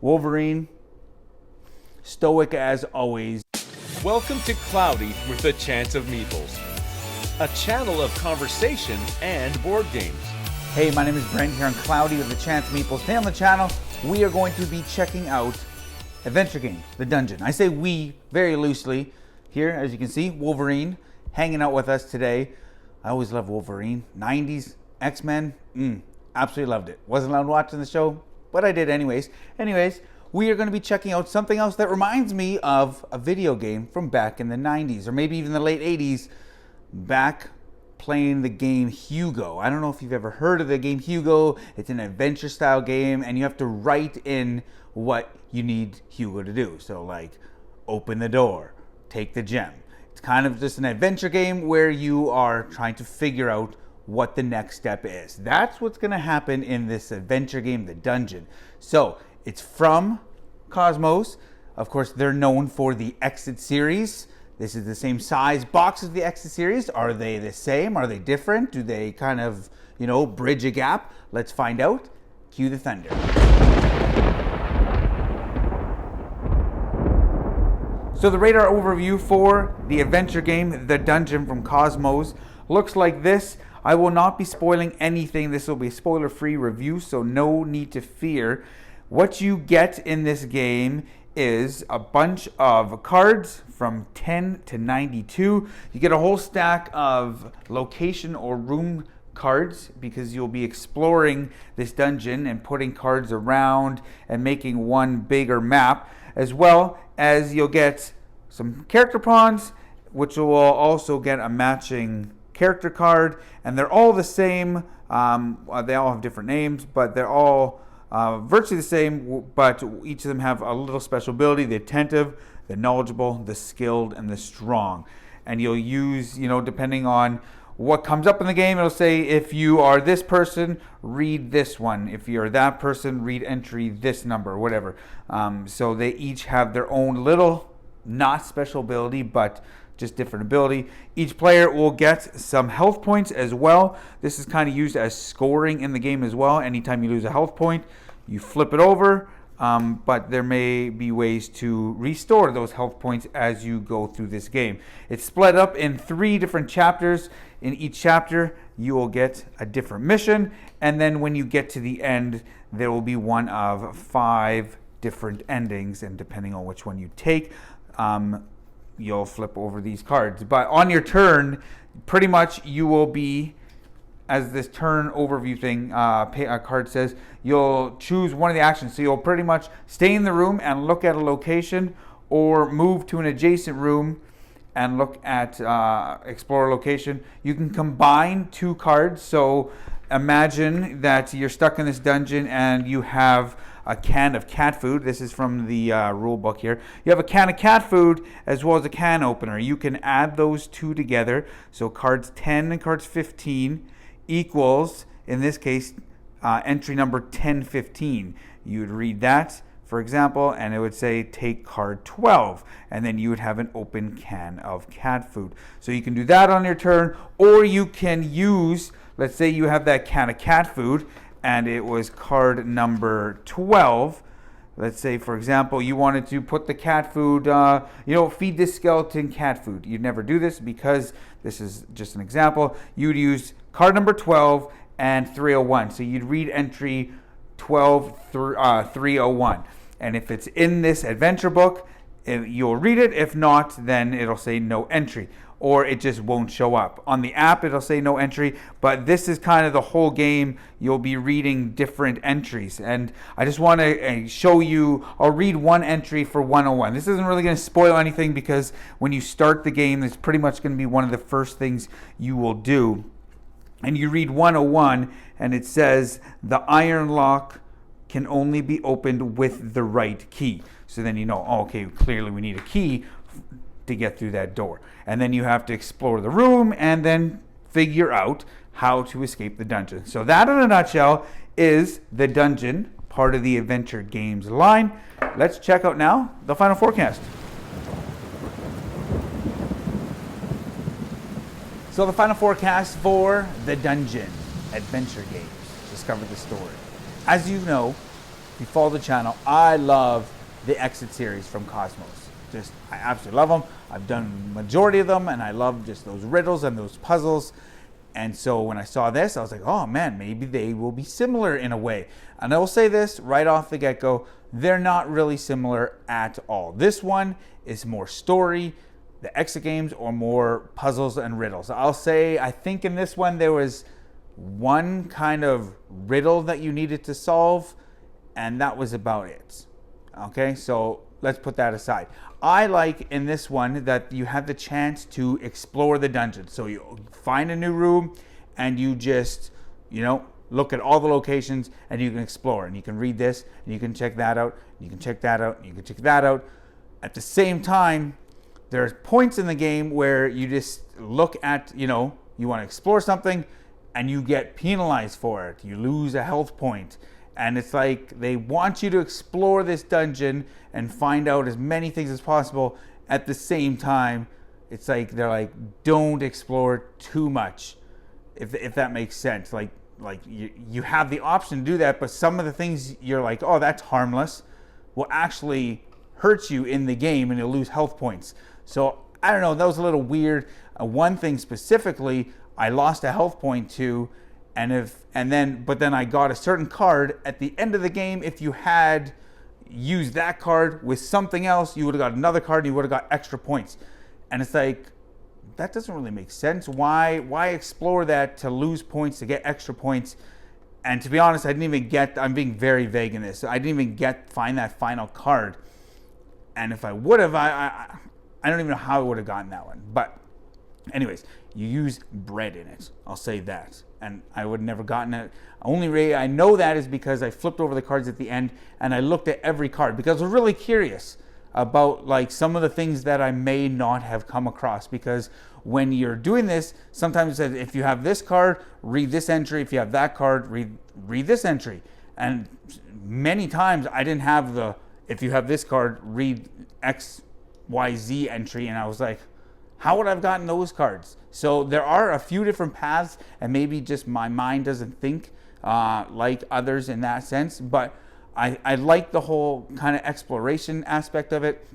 Wolverine, stoic as always. Welcome to Cloudy with a Chance of Meeples, a channel of conversation and board games. Hey, my name is Brent here on Cloudy with a Chance of Meeples. Today on the channel, we are going to be checking out adventure games, the dungeon. I say we very loosely. Here, as you can see, Wolverine hanging out with us today. I always loved Wolverine. 90s, X-Men, absolutely loved it. Wasn't allowed watching the show, but I did anyways. We are going to be checking out something else that reminds me of a video game from back in the 90s, or maybe even the late 80s, back playing the game Hugo. I don't know if you've ever heard of the game Hugo. It's an adventure style game, and you have to write in what you need Hugo to do. So like, open the door, take the gem. It's kind of just an adventure game where you are trying to figure out what the next step is. That's what's going to happen in this adventure game, the dungeon. So it's from Cosmos. Of course, they're known for the Exit series. This is the same size box as the Exit series. Are they the same? Are they different? Do they kind of, bridge a gap? Let's find out. Cue the thunder. So the radar overview for the adventure game, The Dungeon from Cosmos, looks like this. I will not be spoiling anything. This will be a spoiler-free review, so no need to fear. What you get in this game is a bunch of cards from 10 to 92. You get a whole stack of location or room cards because you'll be exploring this dungeon and putting cards around and making one bigger map, as well as you'll get some character pawns, which will also get a matching character card, and they're all the same. They all have different names, but they're all virtually the same, but each of them have a little special ability: the attentive, the knowledgeable, the skilled, and the strong. And you'll use, depending on what comes up in the game, it'll say, if you are this person, read this one. If you're that person, read entry this number, whatever. So they each have their own little, not special ability, but just different ability. Each player will get some health points as well. This is kind of used as scoring in the game as well. Anytime you lose a health point, you flip it over, but there may be ways to restore those health points as you go through this game. It's split up in 3 different chapters. In each chapter, you will get a different mission, and then when you get to the end, there will be one of 5 different endings, and depending on which one you take, you'll flip over these cards. But on your turn, pretty much you will be, as this turn overview thing card says, you'll choose one of the actions. So you'll pretty much stay in the room and look at a location, or move to an adjacent room and look at explore a location. You can combine 2 cards. So imagine that you're stuck in this dungeon and you have a can of cat food. This is from the rule book here. You have a can of cat food as well as a can opener. You can add those 2 together. So cards 10 and cards 15 equals, in this case, entry number 1015. You would read that, for example, and it would say take card 12, and then you would have an open can of cat food. So you can do that on your turn, or you can use, let's say you have that can of cat food and it was card number 12. Let's say, for example, you wanted to put the cat food, feed this skeleton cat food. You'd never do this because this is just an example. You'd use card number 12 and 301. So you'd read entry 301. And if it's in this adventure book, you'll read it. If not, then it'll say no entry, or it just won't show up. On the app, it'll say no entry, but this is kind of the whole game. You'll be reading different entries, and I just want to show you. I'll read one entry for 101. This isn't really going to spoil anything, because when you start the game, it's pretty much going to be one of the first things you will do. And you read 101, and it says, the iron lock can only be opened with the right key. So then okay, clearly we need a key to get through that door. And then you have to explore the room and then figure out how to escape the dungeon. So that, in a nutshell, is the dungeon, part of the adventure games line. Let's check out now the final forecast. So the final forecast for the dungeon adventure games. Discover the story. As you know, you follow the channel, I love the Exit series from Cosmos. I absolutely love them. I've done majority of them, and I love just those riddles and those puzzles. And so when I saw this, I was like, oh man, maybe they will be similar in a way. And I will say this right off the get-go, they're not really similar at all. This one is more story. The Exit games are more puzzles and riddles. I'll say, I think in this one there was one kind of riddle that you needed to solve, and that was about it. Okay, so let's put that aside. I like in this one that you have the chance to explore the dungeon. So you find a new room and you just, look at all the locations and you can explore, and you can read this and you can check that out, and you can check that out, and you can check that out. At the same time, there's points in the game where you just look at, you want to explore something and you get penalized for it. You lose a health point. And it's like they want you to explore this dungeon and find out as many things as possible. At the same time, it's like they're like, don't explore too much, if that makes sense. Like you have the option to do that, but some of the things you're like, oh, that's harmless, will actually hurt you in the game, and you'll lose health points. So I don't know, that was a little weird. One thing specifically, I lost a health point to. But then I got a certain card at the end of the game. If you had used that card with something else, you would have got another card and you would have got extra points. And it's like, that doesn't really make sense. Why explore that to lose points, to get extra points? And to be honest, I'm being very vague in this. I didn't even find that final card. And if I would have, I don't even know how I would have gotten that one. But anyways, you use bread in it. I'll say that. And I would have never gotten it. Only way I know that is because I flipped over the cards at the end and I looked at every card because I was really curious about like some of the things that I may not have come across. Because when you're doing this, sometimes it says if you have this card, read this entry. If you have that card, read this entry. And many times I didn't have if you have this card, read XYZ entry. And I was like, how would I have gotten those cards? So there are a few different paths, and maybe just my mind doesn't think like others in that sense. But I like the whole kind of exploration aspect of it,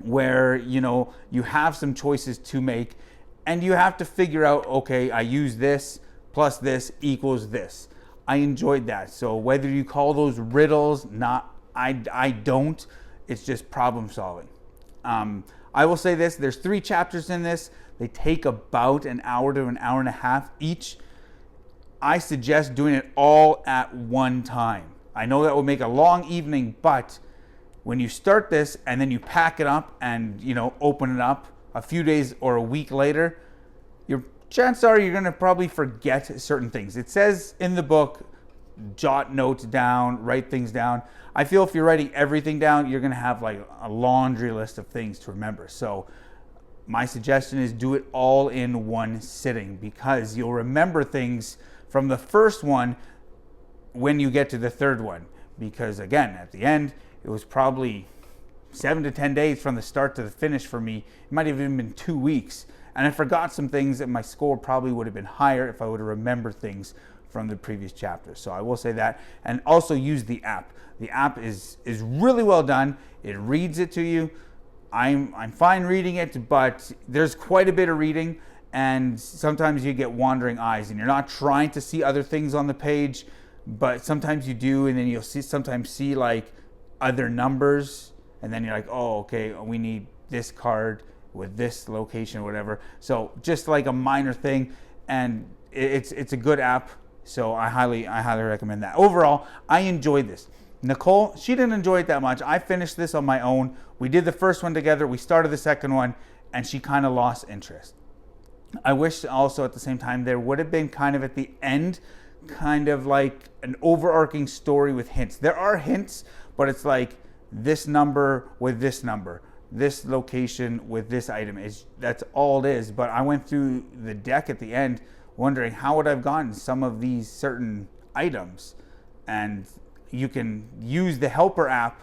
where you have some choices to make, and you have to figure out, okay, I use this plus this equals this. I enjoyed that. So whether you call those riddles, I don't. It's just problem solving. I will say this, there's 3 chapters in this. They take about an hour to an hour and a half each. I suggest doing it all at one time. I know that will make a long evening, but when you start this and then you pack it up and open it up a few days or a week later, your chances are you're going to probably forget certain things. It says in the book, jot notes down, write things down. I feel if you're writing everything down, you're going to have like a laundry list of things to remember. So my suggestion is do it all in one sitting, because you'll remember things from the first one when you get to the third one. Because again, at the end, it was probably 7 to 10 days from the start to the finish for me. It might have even been 2 weeks. And I forgot some things that my score probably would have been higher if I would have remembered things from the previous chapters. So I will say that. And also use the app. The app is really well done. It reads it to you. I'm fine reading it, but there's quite a bit of reading, and sometimes you get wandering eyes and you're not trying to see other things on the page, but sometimes you do, and then you'll sometimes see like other numbers, and then you're like, oh, okay, we need this card with this location or whatever. So just like a minor thing, and it's a good app. So I highly recommend that. Overall, I enjoyed this. Nicole, she didn't enjoy it that much. I finished this on my own. We did the first one together. We started the second one, and she kind of lost interest. I wish also at the same time there would have been kind of at the end, kind of like an overarching story with hints. There are hints, but it's like this number with this number, this location with this item. That's all it is. But I went through the deck at the end wondering how would I have gotten some of these certain items. And you can use the helper app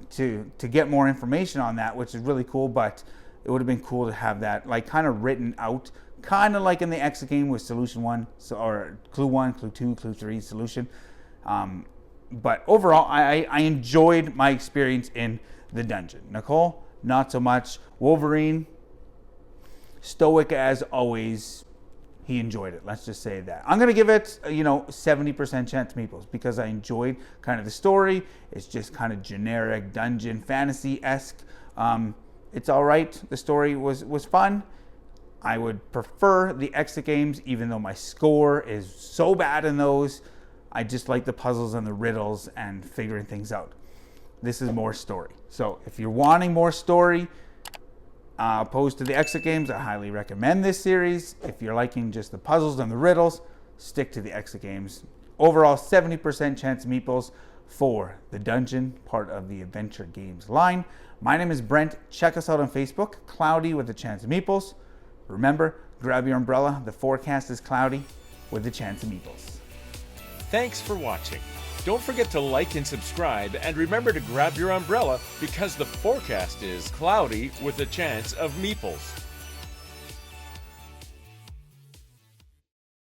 to get more information on that, which is really cool. But it would have been cool to have that like kind of written out, kind of like in the Exit game with solution 1, or clue 1, clue 2, clue 3, solution. But overall, I enjoyed my experience in the dungeon. Nicole, not so much. Wolverine, stoic as always. He enjoyed it. Let's just say that. I'm going to give it, 70% Chance of Meeples because I enjoyed kind of the story. It's just kind of generic dungeon fantasy-esque. It's all right. The story was fun. I would prefer the exit games, even though my score is so bad in those. I just like the puzzles and the riddles and figuring things out. This is more story. So if you're wanting more story, opposed to the exit games, I highly recommend this series. If you're liking just the puzzles and the riddles, stick to the exit games. Overall, 70% Chance of Meeples for the dungeon part of the adventure games line. My name is Brent. Check us out on Facebook, Cloudy with a Chance of Meeples. Remember, grab your umbrella. The forecast is cloudy with a chance of meeples. Thanks for watching. Don't forget to like and subscribe, and remember to grab your umbrella because the forecast is cloudy with a chance of meeples.